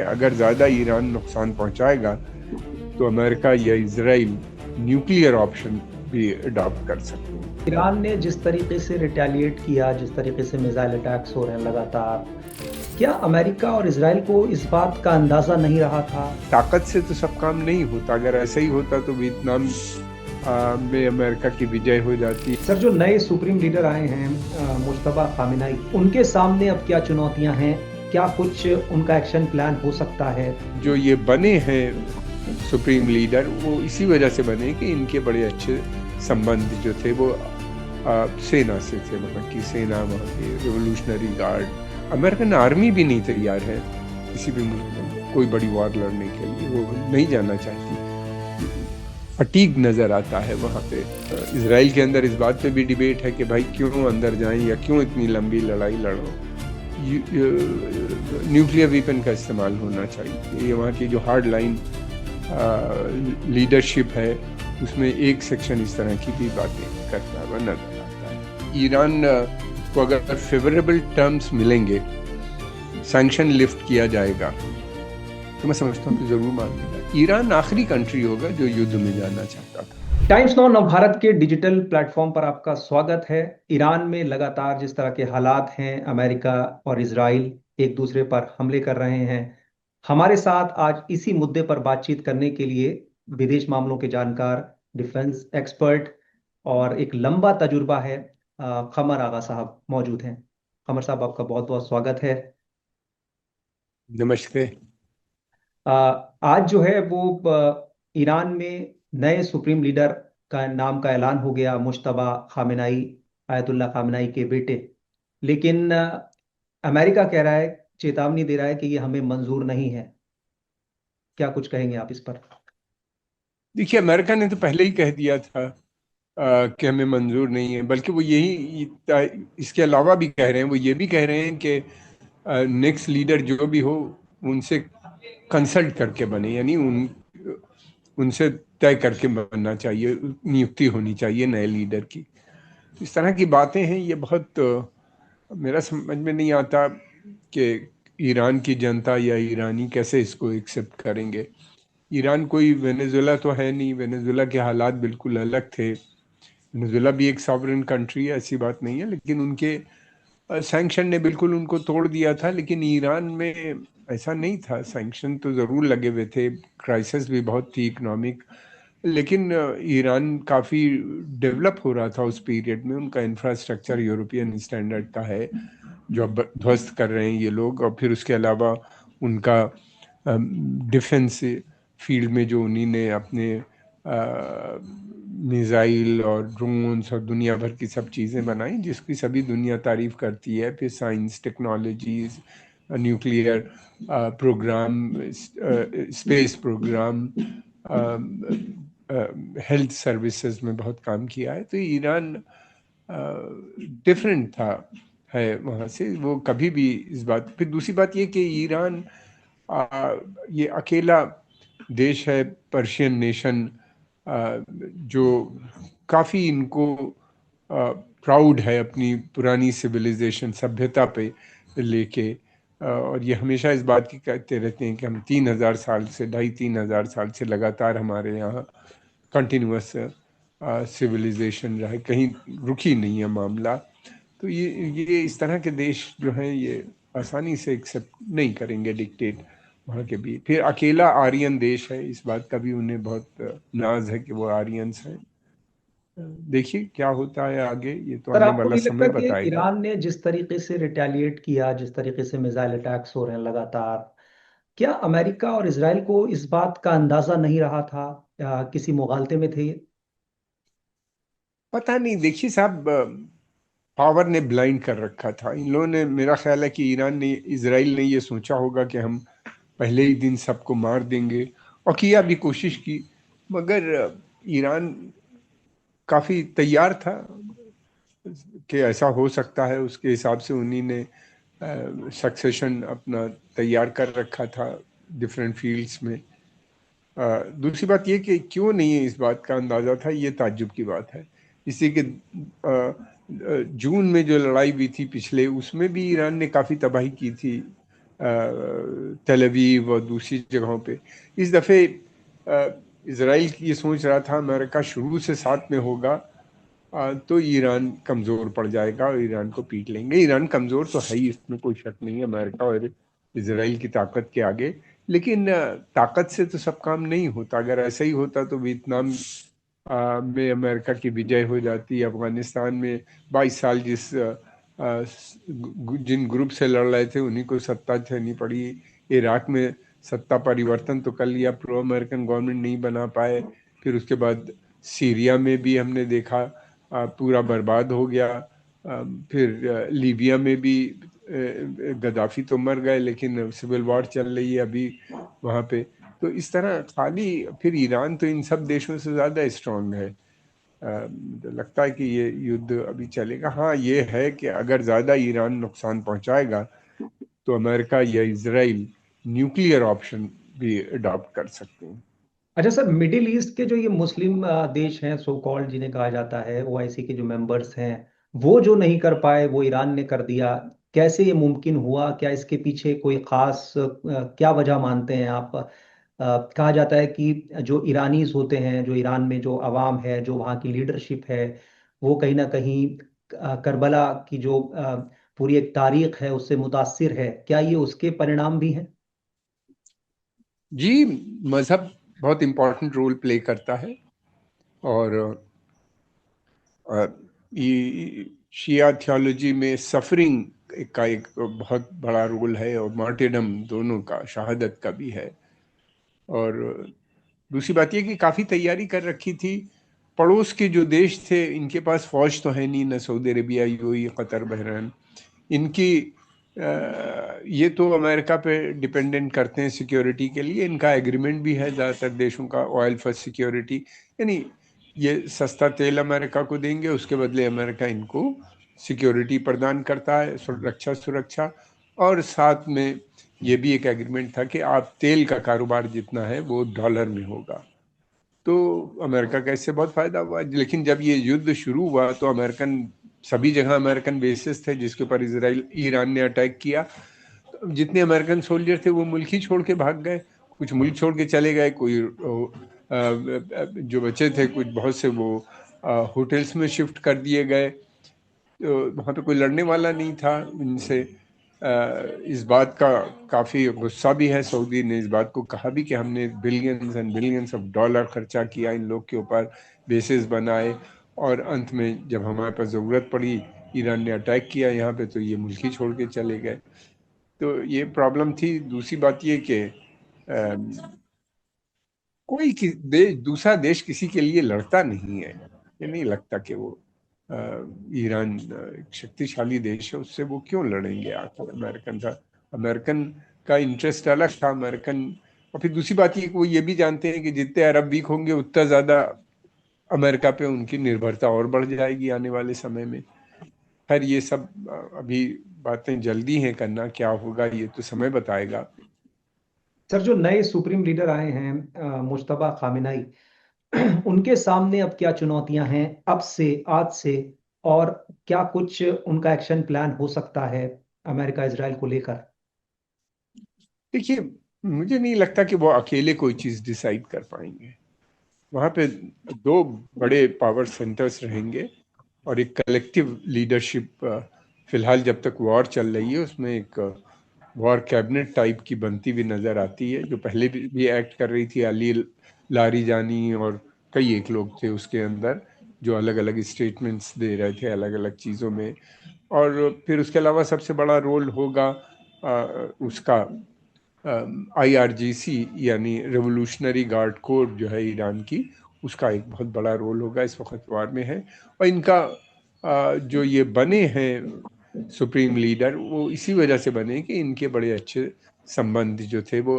अगर ज़्यादा ईरान नुकसान पहुंचाएगा तो अमेरिका या इजराइल न्यूक्लियर ऑप्शन भी अडॉप्ट कर सकते हैं। ईरान ने जिस तरीके से रिटेलिएट किया, जिस तरीके से मिसाइल अटैक्स हो रहे हैं लगातार, क्या अमेरिका और इसराइल को इस बात का अंदाजा नहीं रहा था? ताकत से तो सब काम नहीं होता, अगर ऐसा ही होता तो वियतनाम में अमेरिका की विजय हो जाती। सर, जो नए सुप्रीम लीडर आए हैं मुश्तबा खामिनाई, उनके सामने अब क्या चुनौतियां हैं? क्या कुछ उनका एक्शन प्लान हो सकता है? जो ये बने हैं सुप्रीम लीडर, वो इसी वजह से बने कि इनके बड़े अच्छे संबंध जो थे वो सेना से थे। वहाँ की सेना, वहाँ के रिवोल्यूशनरी गार्ड, अमेरिकन आर्मी भी नहीं तैयार है किसी भी मुल्क में कोई बड़ी वार लड़ने के लिए, वो नहीं जाना चाहती। फटीग नजर आता है वहाँ पे। इसराइल के अंदर इस बात पे भी डिबेट है कि भाई क्यों अंदर जाएं या क्यों इतनी लंबी लड़ाई लड़ो। न्यूक्लियर वेपन का इस्तेमाल होना चाहिए। ये वहाँ की जो हार्ड लाइन लीडरशिप है उसमें एक सेक्शन इस तरह की भी बातें करता हुआ नजर आता है। ईरान को अगर फेवरेबल टर्म्स मिलेंगे, सैंक्शन लिफ्ट किया जाएगा, तो मैं समझता हूँ कि जरूर मान लेगा। ईरान आखिरी कंट्री होगा जो युद्ध में जाना चाहता था। टाइम्स नाउ नव भारत के डिजिटल प्लेटफॉर्म पर आपका स्वागत है। ईरान में लगातार जिस तरह के हालात हैं, अमेरिका और इसराइल एक दूसरे पर हमले कर रहे हैं। हमारे साथ आज इसी मुद्दे पर बातचीत करने के लिए विदेश मामलों के जानकार, डिफेंस एक्सपर्ट और एक लंबा तजुर्बा है, खमर आगा साहब मौजूद हैं। खमर साहब, आपका बहुत बहुत स्वागत है। नमस्ते। अ, आज जो है वो ईरान में नए सुप्रीम लीडर का नाम का ऐलान हो गया, मुश्तबा खामेनाई, आयतुल्ला खामेनाई के बेटे। लेकिन अमेरिका कह रहा है, चेतावनी दे रहा है कि ये हमें मंजूर नहीं है। क्या कुछ कहेंगे आप इस पर? देखिए, अमेरिका ने तो पहले ही कह दिया था कि हमें मंजूर नहीं है, बल्कि वो यही इसके अलावा भी कह रहे हैं। वो ये भी कह रहे हैं कि नेक्स्ट लीडर जो भी हो उनसे कंसल्ट करके बने, यानी उनसे तय करके बनना चाहिए, नियुक्ति होनी चाहिए नए लीडर की। इस तरह की बातें हैं। ये बहुत मेरा समझ में नहीं आता कि ईरान की जनता या ईरानी कैसे इसको एक्सेप्ट करेंगे। ईरान कोई वेनेजुएला तो है नहीं, वेनेजुएला के हालात बिल्कुल अलग थे। वेनेजुएला भी एक सॉवरेन कंट्री है, ऐसी बात नहीं है, लेकिन उनके सैंक्शन ने बिल्कुल उनको तोड़ दिया था। लेकिन ईरान में ऐसा नहीं था, सैंक्शन तो ज़रूर लगे हुए थे, क्राइसिस भी बहुत थी इकोनॉमिक, लेकिन ईरान काफ़ी डेवलप हो रहा था उस पीरियड में। उनका इंफ्रास्ट्रक्चर यूरोपियन स्टैंडर्ड का है जो अब ध्वस्त कर रहे हैं ये लोग। और फिर उसके अलावा उनका डिफेंस फील्ड में जो उन्हीं ने अपने मिसाइल और ड्रोन्स और दुनिया भर की सब चीज़ें बनाई जिसकी सभी दुनिया तारीफ करती है। फिर science, technologies, nuclear program, space program, health services में बहुत काम किया है। तो ईरान डिफरेंट था, है वहाँ से। वो कभी भी इस बात। फिर दूसरी बात ये कि ईरान ये अकेला देश है, पर्शियन नेशन, जो काफ़ी इनको प्राउड है अपनी पुरानी सिविलाइजेशन, सभ्यता पे लेके। और ये हमेशा इस बात की कहते रहते हैं कि हम 3,000 साल से, 2,500-3,000 साल से लगातार हमारे यहाँ कंटिन्यूस सिविलाइजेशन रहा है, कहीं रुकी नहीं है मामला। तो ये इस तरह के देश जो हैं ये आसानी से एक्सेप्ट नहीं करेंगे डिक्टेट वहाँ के भी। फिर अकेला आर्यन देश है, इस बात का भी उन्हें बहुत नाज है कि वो आर्यंस हैं। देखिए क्या होता है आगे, ये तो सर, आने आपको वाला नहीं लगता समय कि बताएगा। ईरान ने जिस तरीके से रिटेलिएट किया, जिस तरीके से मिसाइल अटैक्स हो रहे हैं लगातार, क्या अमेरिका और इसराइल को इस बात का अंदाजा नहीं रहा था, या किसी मुगालते में थे? पता नहीं, देखिए साहब, पावर ने ब्लाइंड कर रखा था इन लोगों ने। मेरा ख्याल है कि ईरान ने, इसराइल ने ये सोचा होगा कि हम पहले ही दिन सबको मार देंगे, और किया भी, कोशिश की। मगर ईरान काफ़ी तैयार था कि ऐसा हो सकता है, उसके हिसाब से उन्हीं ने सक्सेशन अपना तैयार कर रखा था डिफरेंट फील्ड्स में। दूसरी बात ये कि क्यों नहीं है इस बात का अंदाज़ा था, ये ताज्जुब की बात है। इसी के जून में जो लड़ाई हुई थी पिछले, उसमें भी ईरान ने काफ़ी तबाही की थी तेल अवीव और दूसरी जगहों पे। इस दफ़े इसराइल ये सोच रहा था अमेरिका शुरू से साथ में होगा तो ईरान कमज़ोर पड़ जाएगा और ईरान को पीट लेंगे। ईरान कमज़ोर तो है ही, इसमें कोई शक नहीं है अमेरिका और इसराइल की ताकत के आगे। लेकिन ताकत से तो सब काम नहीं होता। अगर ऐसा ही होता तो वियतनाम में अमेरिका की विजय हो जाती, अफगानिस्तान में 22 साल जिन ग्रुप से लड़ रहे थे उन्हीं को सत्ता झेलनी पड़ी। इराक में सत्ता परिवर्तन तो कर लिया, प्रो अमेरिकन गवर्नमेंट नहीं बना पाए। फिर उसके बाद सीरिया में भी हमने देखा पूरा बर्बाद हो गया। फिर लीबिया में भी गद्दाफी तो मर गए, लेकिन सिविल वॉर चल रही है अभी वहाँ पे। तो इस तरह खाली फिर ईरान तो इन सब देशों से ज़्यादा स्ट्रांग है। मुझे लगता है कि ये युद्ध अभी चलेगा। हाँ, ये है कि अगर ज़्यादा ईरान नुकसान पहुंचाएगा तो अमेरिका या इसराइल न्यूक्लियर ऑप्शन भी अडॉप्ट कर सकते हैं। अच्छा सर, मिडिल ईस्ट के जो ये मुस्लिम देश हैं, सो कॉल्ड जिन्हें कहा जाता है, ओआईसी के जो मेंबर्स हैं, वो जो नहीं कर पाए वो ईरान ने कर दिया। कैसे ये मुमकिन हुआ? क्या इसके पीछे कोई खास क्या वजह मानते हैं आप? कहा जाता है कि जो ईरानीज होते हैं, जो ईरान में जो अवाम है, जो वहाँ की लीडरशिप है, वो कहीं ना कहीं करबला की जो पूरी एक तारीख है उससे मुतासिर है। क्या ये उसके परिणाम भी हैं? जी, मज़हब बहुत इम्पोर्टेंट रोल प्ले करता है। और अ, ये शिया थियोलॉजी में सफरिंग का एक बहुत बड़ा रोल है, और मार्टिरडम दोनों का, शहादत का भी है। और दूसरी बात ये कि काफ़ी तैयारी कर रखी थी। पड़ोस के जो देश थे इनके पास फौज तो है नहीं, न Saudi Arabia, UAE, Qatar, Bahrain. इनकी ये तो अमेरिका पे डिपेंडेंट करते हैं सिक्योरिटी के लिए। इनका एग्रीमेंट भी है ज़्यादातर देशों का, ऑयल फॉर सिक्योरिटी। यानी ये सस्ता तेल अमेरिका को देंगे, उसके बदले अमेरिका इनको सिक्योरिटी प्रदान करता है, सुरक्षा सुरक्षा। और साथ में ये भी एक एग्रीमेंट था कि आप तेल का कारोबार जितना है वो डॉलर में होगा। तो अमेरिका का इससे बहुत फायदा हुआ। लेकिन जब ये युद्ध शुरू हुआ तो अमेरिकन, सभी जगह अमेरिकन बेसिस थे जिसके ऊपर इसराइल ईरान ने अटैक किया। तो जितने अमेरिकन सोल्जर थे वो मुल्क ही छोड़ के भाग गए। कुछ मुल्क छोड़ के चले गए, कोई जो बचे थे कुछ बहुत से वो होटल्स में शिफ्ट कर दिए गए। तो वहाँ पे कोई लड़ने वाला नहीं था इनसे। इस बात का काफ़ी गुस्सा भी है। सऊदी ने इस बात को कहा भी कि हमने billions and billions of dollar खर्चा किया इन लोग के ऊपर, बेसिस बनाए, और अंत में जब हमारे पास ज़रूरत पड़ी, ईरान ने अटैक किया यहाँ पे, तो ये मुल्क ही छोड़ के चले गए। तो ये प्रॉब्लम थी। दूसरी बात ये कि कोई दूसरा देश किसी के लिए लड़ता नहीं है। ये नहीं लगता कि वो अ, ईरान एक शक्तिशाली देश है, उससे वो क्यों लड़ेंगे। आखिर अमेरिकन था, अमेरिकन का इंटरेस्ट अलग था। अमेरिकन, और फिर दूसरी बात ये कि वो ये भी जानते हैं कि जितने अरब वीक होंगे उतना ज़्यादा अमेरिका पे उनकी निर्भरता और बढ़ जाएगी आने वाले समय में। खैर ये सब अभी बातें जल्दी हैं करना, क्या होगा ये तो समय बताएगा। सर, जो नए सुप्रीम लीडर आए हैं, मुश्तबा खामिनाई, उनके सामने अब क्या चुनौतियां हैं अब से, आज से? और क्या कुछ उनका एक्शन प्लान हो सकता है अमेरिका इसराइल को लेकर? देखिए, मुझे नहीं लगता कि वो अकेले कोई चीज़ डिसाइड कर पाएंगे। वहाँ पे दो बड़े पावर सेंटर्स रहेंगे और एक कलेक्टिव लीडरशिप। फिलहाल जब तक वॉर चल रही है उसमें एक वॉर कैबिनेट टाइप की बनती हुई नज़र आती है, जो पहले भी एक्ट कर रही थी। अली लारीजानी और कई एक लोग थे उसके अंदर, जो अलग अलग स्टेटमेंट्स दे रहे थे अलग अलग चीज़ों में। और फिर उसके अलावा सबसे बड़ा रोल होगा उसका IRGC, यानी रेवोल्यूशनरी गार्ड कोर जो है ईरान की, उसका एक बहुत बड़ा रोल होगा इस वक्त वार में है। और इनका जो ये बने हैं सुप्रीम लीडर, वो इसी वजह से बने कि इनके बड़े अच्छे संबंध जो थे वो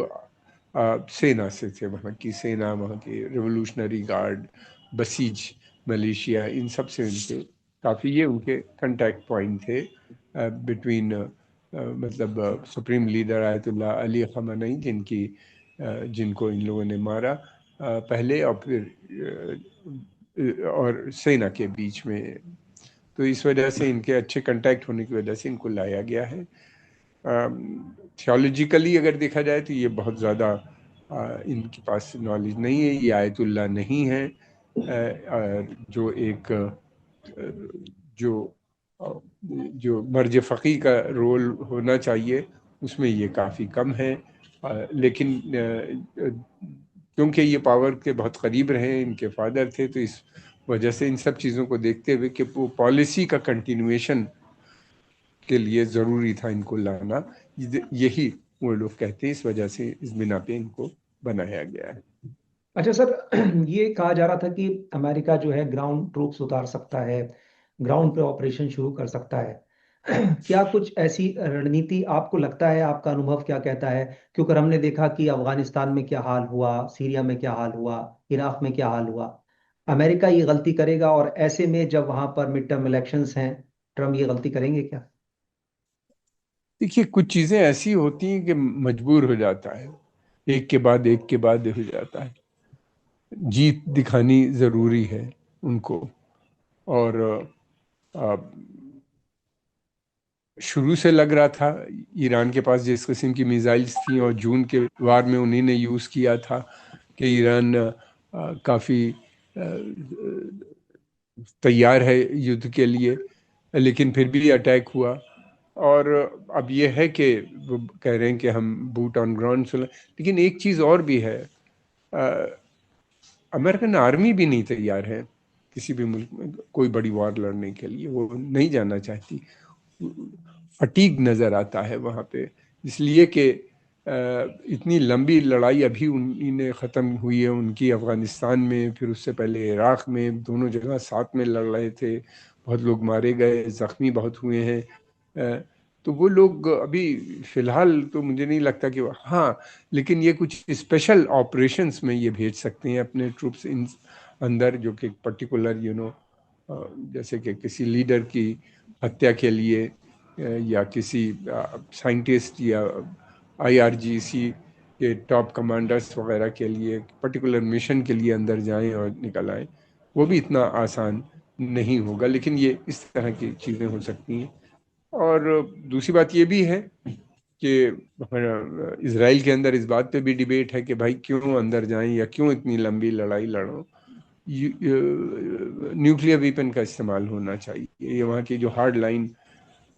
सेना से थे। वहाँ की सेना, वहाँ के रेवोल्यूशनरी गार्ड, बसीज मलेशिया, इन सब से इनके काफ़ी, ये उनके कांटेक्ट पॉइंट थे बिटवीन, मतलब सुप्रीम लीडर आयतुल्ला अली खamenei, जिनको इन लोगों ने मारा पहले, और फिर और सेना के बीच में। तो इस वजह से इनके अच्छे कांटेक्ट होने की वजह से इनको लाया गया है। थियोलॉजिकली अगर देखा जाए तो ये बहुत ज़्यादा इनके पास नॉलेज नहीं है, ये आयतुल्ला नहीं है। जो एक जो जो मर्ज फ़क़ी का रोल होना चाहिए उसमें ये काफ़ी कम है। लेकिन क्योंकि ये पावर के बहुत करीब रहे, इनके फादर थे, तो इस वजह से इन सब चीज़ों को देखते हुए कि वो पॉलिसी का कंटिन्यूएशन के लिए ज़रूरी था इनको लाना, यही वो लोग कहते हैं, इस वजह से इस बिना पे इनको बनाया गया है। अच्छा सर, ये कहा जा रहा था कि अमेरिका जो है ग्राउंड ट्रूप्स उतार सकता है, ग्राउंड पे ऑपरेशन शुरू कर सकता है। क्या कुछ ऐसी रणनीति आपको लगता है, आपका अनुभव क्या कहता है? क्योंकि हमने देखा कि अफगानिस्तान में क्या हाल हुआ, सीरिया में क्या हाल हुआ, इराक में क्या हाल हुआ। अमेरिका ये गलती करेगा? और ऐसे में जब वहां पर मिड टर्म इलेक्शंस हैं, ट्रम्प ये गलती करेंगे क्या? देखिए, कुछ चीज़ें ऐसी होती हैं कि मजबूर हो जाता है, एक के बाद एक के बाद हो जाता है। जीत दिखानी ज़रूरी है उनको। और अ, शुरू से लग रहा था ईरान के पास जिस किस्म की मिसाइल्स थी, और जून के वार में उन्हीं ने यूज़ किया था कि ईरान काफ़ी तैयार है युद्ध के लिए, लेकिन फिर भी अटैक हुआ। और अब ये है कि वो कह रहे हैं कि हम बूट ऑन ग्राउंड सुना, लेकिन एक चीज़ और भी है, अमेरिकन आर्मी भी नहीं तैयार है किसी भी मुल्क में कोई बड़ी वॉर लड़ने के लिए, वो नहीं जाना चाहती। फटीग नज़र आता है वहाँ पे, इसलिए कि इतनी लंबी लड़ाई अभी उन्हीं ने ख़त्म हुई है उनकी, अफ़गानिस्तान में, फिर उससे पहले इराक़ में, दोनों जगह साथ में लड़ रहे थे, बहुत लोग मारे गए, ज़ख्मी बहुत हुए हैं। तो वो लोग अभी फ़िलहाल तो मुझे नहीं लगता कि हाँ, लेकिन ये कुछ स्पेशल ऑपरेशंस में ये भेज सकते हैं अपने ट्रूप्स इन अंदर, जो कि पर्टिकुलर जैसे कि किसी लीडर की हत्या के लिए, या किसी साइंटिस्ट या आईआरजीसी के टॉप कमांडर्स वगैरह के लिए पर्टिकुलर मिशन के लिए अंदर जाएं और निकल आएं। वो भी इतना आसान नहीं होगा, लेकिन ये इस तरह की चीज़ें हो सकती हैं। और दूसरी बात ये भी है कि इसराइल के अंदर इस बात पे भी डिबेट है कि भाई क्यों अंदर जाएं या क्यों इतनी लंबी लड़ाई लड़ो। न्यूक्लियर वेपन का इस्तेमाल होना चाहिए। ये वहाँ की जो हार्ड लाइन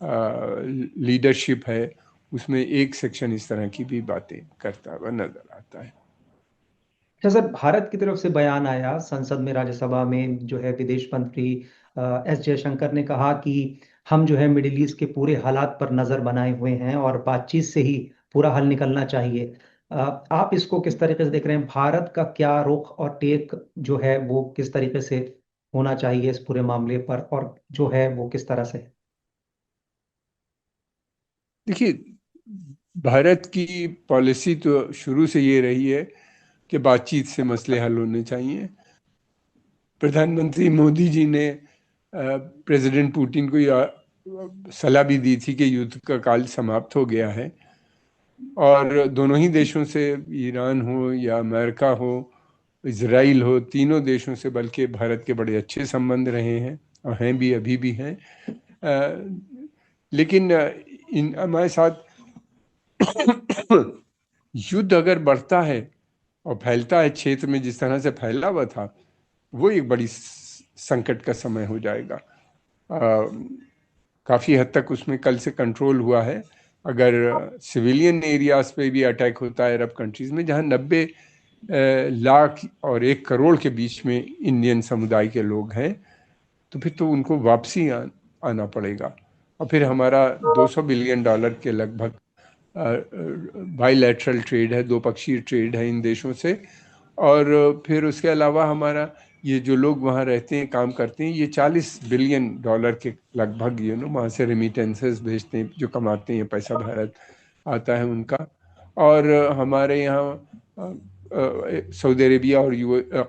लीडरशिप है उसमें एक सेक्शन इस तरह की भी बातें करता हुआ नजर आता है। अच्छा सर, भारत की तरफ से बयान आया संसद में, राज्यसभा में, जो है विदेश मंत्री एस जयशंकर ने कहा कि हम जो है मिडिल ईस्ट के पूरे हालात पर नजर बनाए हुए हैं और बातचीत से ही पूरा हल निकलना चाहिए। आप इसको किस तरीके से देख रहे हैं? भारत का क्या रुख और टेक जो है वो किस तरीके से होना चाहिए इस पूरे मामले पर, और जो है वो किस तरह से? देखिए, भारत की पॉलिसी तो शुरू से ये रही है कि बातचीत से मसले हल होने चाहिए। प्रधानमंत्री मोदी जी ने प्रेसिडेंट पुतिन को सलाह भी दी थी कि युद्ध का काल समाप्त हो गया है, और दोनों ही देशों से, ईरान हो या अमेरिका हो, इजराइल हो, तीनों देशों से बल्कि भारत के बड़े अच्छे संबंध रहे हैं और हैं भी, अभी भी हैं। लेकिन इन हमारे साथ युद्ध अगर बढ़ता है और फैलता है क्षेत्र में जिस तरह से फैला हुआ था, वो एक बड़ी संकट का समय हो जाएगा। काफ़ी हद तक उसमें कल से कंट्रोल हुआ है। अगर सिविलियन एरियाज पे भी अटैक होता है अरब कंट्रीज़ में, जहाँ 90 लाख और 1 करोड़ के बीच में इंडियन समुदाय के लोग हैं, तो फिर तो उनको वापसी आना पड़ेगा। और फिर हमारा $200 बिलियन के लगभग बाईलैटरल ट्रेड है, दो पक्षीय ट्रेड है इन देशों से। और फिर उसके अलावा हमारा ये जो लोग वहाँ रहते हैं, काम करते हैं, ये $40 बिलियन के लगभग वहाँ से रेमिटेंसेस भेजते हैं, जो कमाते हैं पैसा भारत आता है उनका। और हमारे यहाँ सऊदी अरेबिया और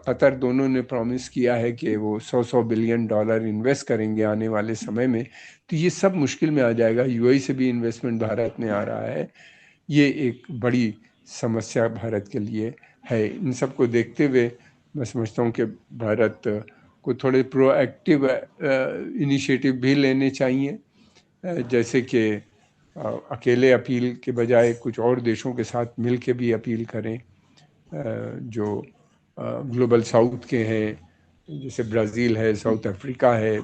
कतर दोनों ने प्रॉमिस किया है कि वो 100 बिलियन डॉलर इन्वेस्ट करेंगे आने वाले समय में। तो ये सब मुश्किल में आ जाएगा। यूएई से भी इन्वेस्टमेंट भारत में आ रहा है। ये एक बड़ी समस्या भारत के लिए है। इन सब को देखते हुए मैं समझता हूँ कि भारत को थोड़े प्रोएक्टिव इनिशिएटिव भी लेने चाहिए, जैसे कि अकेले अपील के बजाय कुछ और देशों के साथ मिल के भी अपील करें, जो ग्लोबल साउथ के हैं, जैसे ब्राज़ील है, साउथ अफ्रीका है,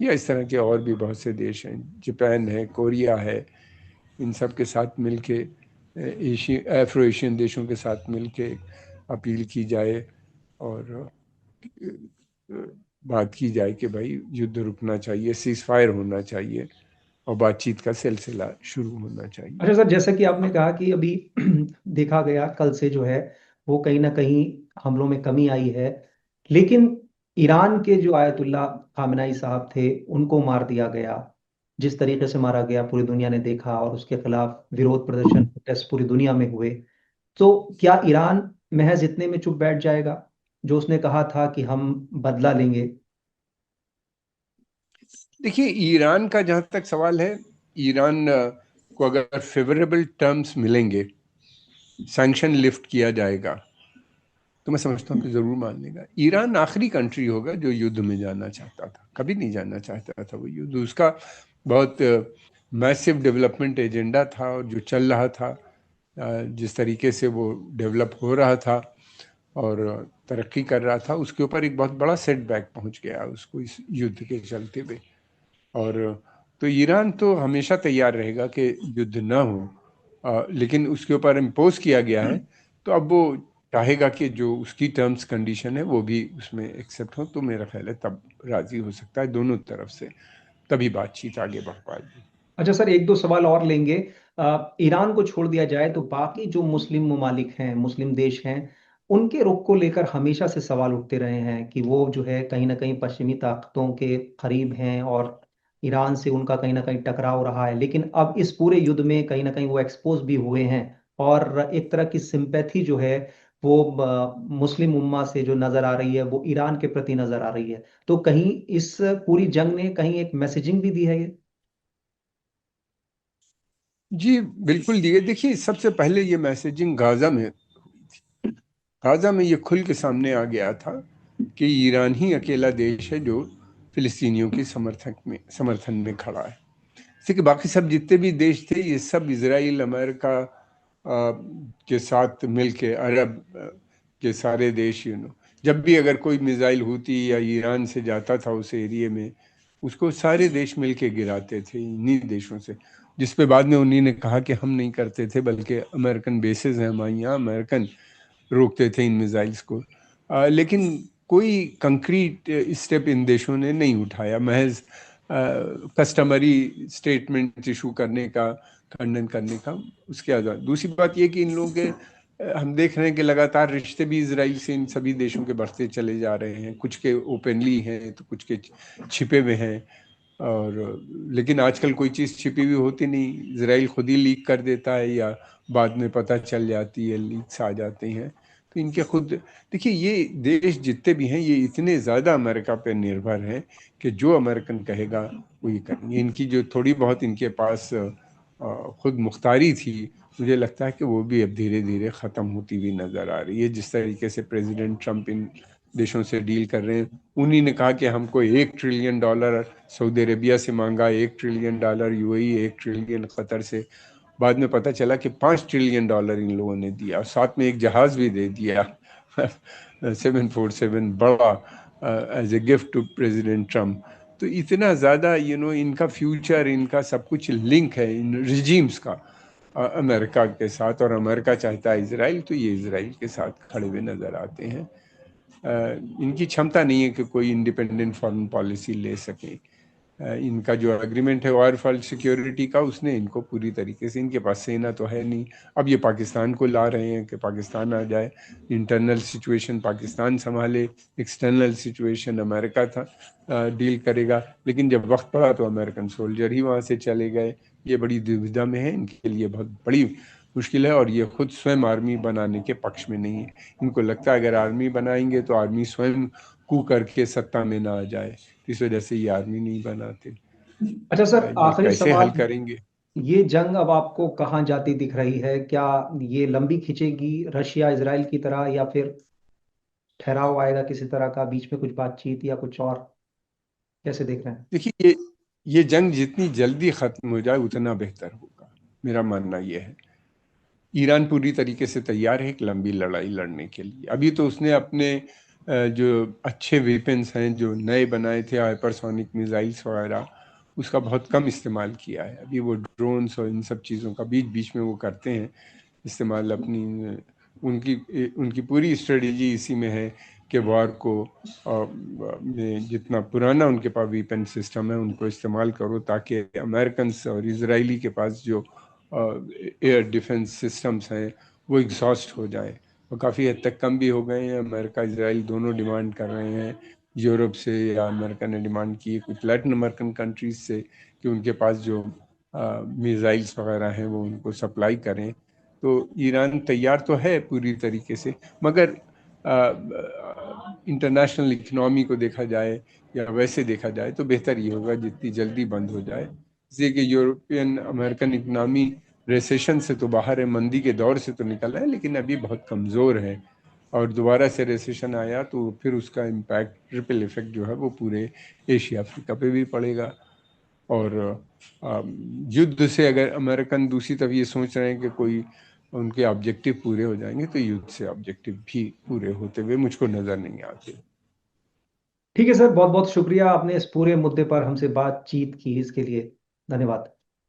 या इस तरह के और भी बहुत से देश हैं, जापान है, कोरिया है, इन सब के साथ मिल के, अफ्रो एशियन देशों के साथ मिल के अपील की जाए और बात की जाए कि भाई युद्ध रुकना चाहिए, सीज फायर होना चाहिए और बातचीत का सिलसिला शुरू होना चाहिए। अच्छा सर, जैसा कि आपने कहा कि अभी देखा गया कल से जो है वो कहीं ना कहीं हमलों में कमी आई है, लेकिन ईरान के जो आयतुल्ला खामेनेई साहब थे उनको मार दिया गया। जिस तरीके से मारा गया पूरी दुनिया ने देखा, और उसके खिलाफ विरोध प्रदर्शन प्रोटेस्ट पूरी दुनिया में हुए। तो क्या ईरान महज इतने में चुप बैठ जाएगा, जो उसने कहा था कि हम बदला लेंगे? देखिए, ईरान का जहाँ तक सवाल है, ईरान को अगर फेवरेबल टर्म्स मिलेंगे, सैंक्शन लिफ्ट किया जाएगा, तो मैं समझता हूँ कि ज़रूर मान लेगा। ईरान आखिरी कंट्री होगा जो युद्ध में जाना चाहता था, कभी नहीं जाना चाहता था वो युद्ध। उसका बहुत मैसिव डेवलपमेंट एजेंडा था, और जो चल रहा था, जिस तरीके से वो डेवलप हो रहा था और तरक्की कर रहा था, उसके ऊपर एक बहुत बड़ा सेटबैक पहुंच गया उसको इस युद्ध के चलते हुए। और तो ईरान तो हमेशा तैयार रहेगा कि युद्ध ना हो, लेकिन उसके ऊपर इम्पोज किया गया है, तो अब वो चाहेगा कि जो उसकी टर्म्स कंडीशन है वो भी उसमें एक्सेप्ट हो, तो मेरा ख्याल है तब राजी हो सकता है दोनों तरफ से, तभी बातचीत आगे बढ़ पाएगी। अच्छा सर, एक दो सवाल और लेंगे। ईरान को छोड़ दिया जाए तो बाकी जो मुस्लिम ममालिक हैं, मुस्लिम देश हैं, उनके रुख को लेकर हमेशा से सवाल उठते रहे हैं कि वो जो है कहीं ना कहीं पश्चिमी ताकतों के करीब हैं, और ईरान से उनका कहीं ना कहीं टकराव रहा है। लेकिन अब इस पूरे युद्ध में कहीं ना कहीं वो एक्सपोज भी हुए हैं, और एक तरह की सिंपैथी जो है वो मुस्लिम उम्मा से जो नजर आ रही है वो ईरान के प्रति नजर आ रही है। तो कहीं इस पूरी जंग ने कहीं एक मैसेजिंग भी दी है ये? जी बिल्कुल दिए। देखिए, सबसे पहले ये मैसेजिंग गाजा में हुई थी। गाजा में ये खुल के सामने आ गया था कि ईरान ही अकेला देश है जो फिलिस्तीनियों की समर्थन में खड़ा है। जैसे कि बाकी सब जितने भी देश थे, ये सब इसराइल, अमेरिका के साथ मिलके, अरब के सारे देश, जब भी अगर कोई मिसाइल होती या ईरान से जाता था उस एरिया में, उसको सारे देश मिलके गिराते थे, इन्हीं देशों से। जिस पे बाद में उन्हीं ने कहा कि हम नहीं करते थे, बल्कि अमेरिकन बेसिस हैं हमारे यहाँ, अमेरिकन रोकते थे इन मिसाइल्स को। लेकिन कोई कंक्रीट स्टेप इन देशों ने नहीं उठाया, महज कस्टमरी स्टेटमेंट इशू करने का, खंडन करने का। उसके आज़ाद दूसरी बात ये कि इन लोगों के हम देख रहे हैं कि लगातार रिश्ते भी इसराइल से इन सभी देशों के बढ़ते चले जा रहे हैं। कुछ के ओपनली हैं तो कुछ के छिपे हुए हैं। और लेकिन आजकल कोई चीज़ छिपी हुई होती नहीं, इसराइल खुद ही लीक कर देता है, या बाद में पता चल जाती है, लीक्स आ जाते हैं। तो इनके खुद, देखिए, ये देश जितने भी हैं ये इतने ज़्यादा अमेरिका पे निर्भर हैं कि जो अमेरिकन कहेगा वो ये करेंगे। इनकी जो थोड़ी बहुत इनके पास खुद मुख्तारी थी, मुझे लगता है कि वो भी अब धीरे धीरे ख़त्म होती हुई नज़र आ रही है। जिस तरीके से प्रेसिडेंट ट्रंप इन देशों से डील कर रहे हैं, उन्हीं ने कहा कि हमको $1 ट्रिलियन सऊदी अरेबिया से मांगा, $1 ट्रिलियन यूएई, 1 ट्रिलियन कतर से। बाद में पता चला कि $5 ट्रिलियन इन लोगों ने दिया, और साथ में एक जहाज भी दे दिया 747 बड़ा, as a gift to president Trump. तो इतना ज़्यादा इनका फ्यूचर, इनका सब कुछ लिंक है इन रिजीम्स का अमेरिका के साथ, और अमेरिका चाहता है इसराइल, तो ये इसराइल के साथ खड़े हुए नज़र आते हैं। इनकी क्षमता नहीं है कि कोई इंडिपेंडेंट फॉरेन पॉलिसी ले सके। इनका जो एग्रीमेंट है ऑयल फॉर सिक्योरिटी का, उसने इनको पूरी तरीके से, इनके पास सेना तो है नहीं। अब ये पाकिस्तान को ला रहे हैं कि पाकिस्तान आ जाए, इंटरनल सिचुएशन पाकिस्तान संभाले, एक्सटर्नल सिचुएशन अमेरिका था डील करेगा। लेकिन जब वक्त पड़ा तो अमेरिकन सोल्जर ही वहाँ से चले गए। ये बड़ी दुविधा में है, इनके लिए बहुत बड़ी मुश्किल है, और ये खुद स्वयं आर्मी बनाने के पक्ष में नहीं है। इनको लगता है अगर आर्मी बनाएंगे तो आर्मी स्वयं कू करके सत्ता में ना आ जाए, इस वजह से ये आर्मी नहीं बनाते। अच्छा सर, ये आखिरी कैसे हल सवाल। करेंगे? ये जंग अब आपको कहाँ जाती दिख रही है? क्या ये लंबी खिंचेगी रशिया इजराइल की तरह, या फिर ठहराव आएगा किसी तरह का, बीच में कुछ बातचीत या कुछ और? कैसे देख रहे हैं? देखिए, ये जंग जितनी जल्दी खत्म हो जाए उतना बेहतर होगा। मेरा मानना यह है। ईरान पूरी तरीके से तैयार है एक लंबी लड़ाई लड़ने के लिए। अभी तो उसने अपने जो अच्छे वेपन्स हैं जो नए बनाए थे, हाइपरसोनिक मिसाइल्स वगैरह, उसका बहुत कम इस्तेमाल किया है। अभी वो ड्रोन्स और इन सब चीज़ों का बीच बीच में वो करते हैं इस्तेमाल अपनी। उनकी उनकी पूरी स्ट्रेटजी इसी में है कि वॉर को में जितना पुराना उनके पास वेपन सिस्टम है उनको इस्तेमाल करो, ताकि अमेरिकन और इजरायली के पास जो एयर डिफेंस सिस्टम्स हैं वो एग्जॉस्ट हो जाए। और काफ़ी हद तक कम भी हो गए हैं। अमेरिका इसराइल दोनों डिमांड कर रहे हैं, यूरोप से, या अमेरिका ने डिमांड की है कुछ लैटिन अमेरिकन कंट्रीज से, कि उनके पास जो मिसाइल्स वगैरह हैं वो उनको सप्लाई करें। तो ईरान तैयार तो है पूरी तरीके से, मगर इंटरनेशनल इकनॉमी को देखा जाए या वैसे देखा जाए तो बेहतर ये होगा जितनी जल्दी बंद हो जाए। इसलिए कि यूरोपियन अमेरिकन इकनॉमी रिसेशन से तो बाहर है, मंदी के दौर से तो निकला है, लेकिन अभी बहुत कमज़ोर है। और दोबारा से रिसेशन आया तो फिर उसका इम्पैक्ट, ट्रिपल इफेक्ट जो है वो पूरे एशिया अफ्रीका पे भी पड़ेगा। और युद्ध से अगर अमेरिकन दूसरी तरफ ये सोच रहे हैं कि कोई उनके ऑब्जेक्टिव पूरे हो जाएंगे, तो युद्ध से ऑब्जेक्टिव भी पूरे होते हुए मुझको नज़र नहीं आते। ठीक है सर, बहुत बहुत शुक्रिया, आपने इस पूरे मुद्दे पर हमसे बातचीत की, इसके लिए धन्यवाद।